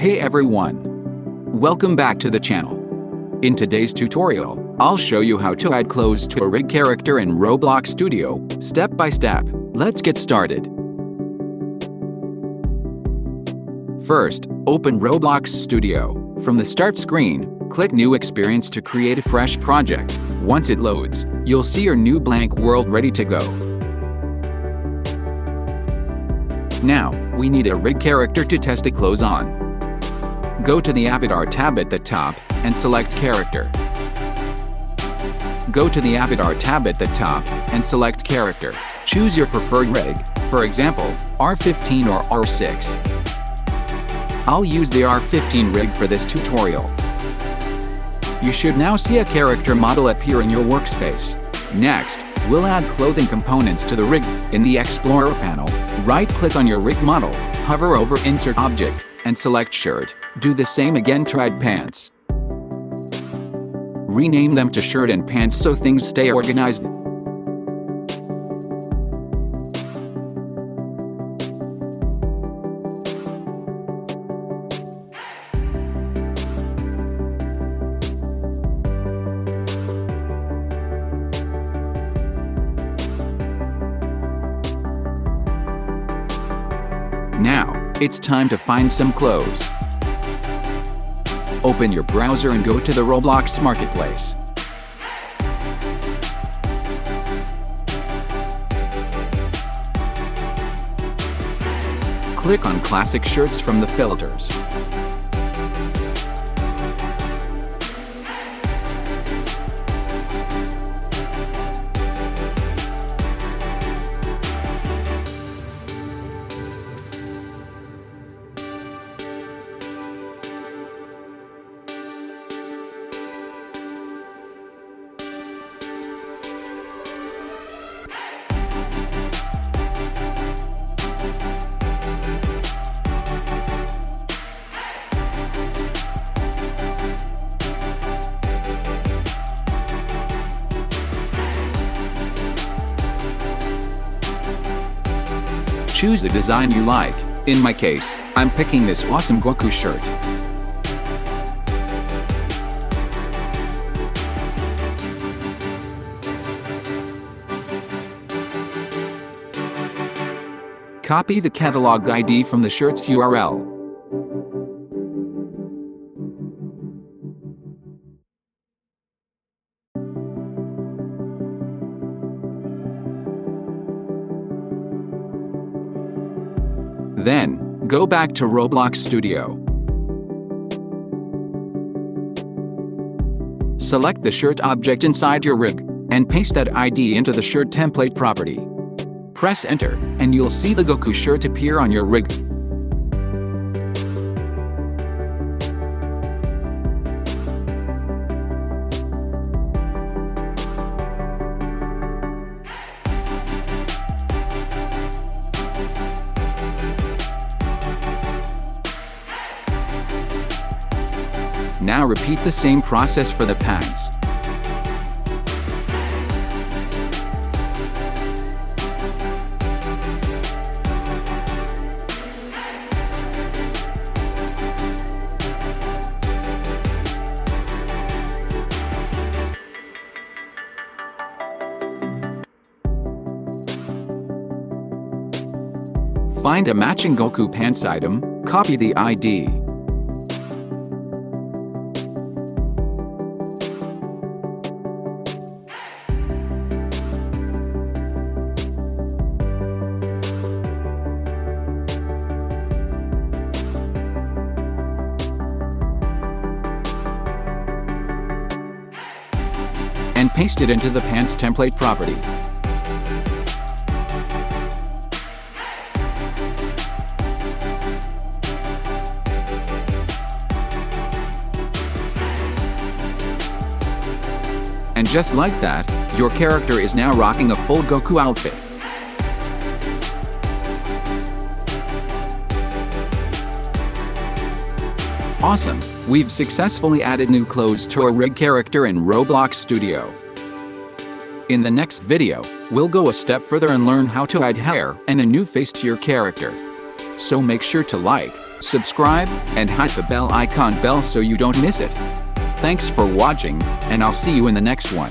Hey everyone! Welcome back to the channel. In today's tutorial, I'll show you how to add clothes to a rig character in Roblox Studio, step by step. Let's get started. First, open Roblox Studio. From the Start screen, click New Experience to create a fresh project. Once it loads, you'll see your new blank world ready to go. Now, we need a rig character to test the clothes on. Go to the Avatar tab at the top and select Character. Go to the Avatar tab at the top and select Character. Choose your preferred rig, for example, R15 or R6. I'll use the R15 rig for this tutorial. You should now see a character model appear in your workspace. Next, we'll add clothing components to the rig. In the Explorer panel, right-click on your rig model, hover over Insert Object, and select Shirt. Do the same again, try Pants. Rename them to Shirt and Pants so things stay organized. Now, it's time to find some clothes. Open your browser and go to the Roblox Marketplace. Click on Classic Shirts from the filters. Choose the design you like. In my case, I'm picking this awesome Goku shirt. Copy the catalog ID from the shirt's URL. Then, go back to Roblox Studio. Select the shirt object inside your rig, and paste that ID into the shirt template property. Press Enter, and you'll see the Goku shirt appear on your rig. Now repeat the same process for the pants. Find a matching Goku pants item, copy the ID. And paste it into the pants template property. And just like that, your character is now rocking a full Goku outfit. Awesome! We've successfully added new clothes to a rig character in Roblox Studio. In the next video, we'll go a step further and learn how to add hair and a new face to your character. So make sure to like, Subscribe and hit the bell icon so you don't miss it. Thanks for watching, and I'll see you in the next one.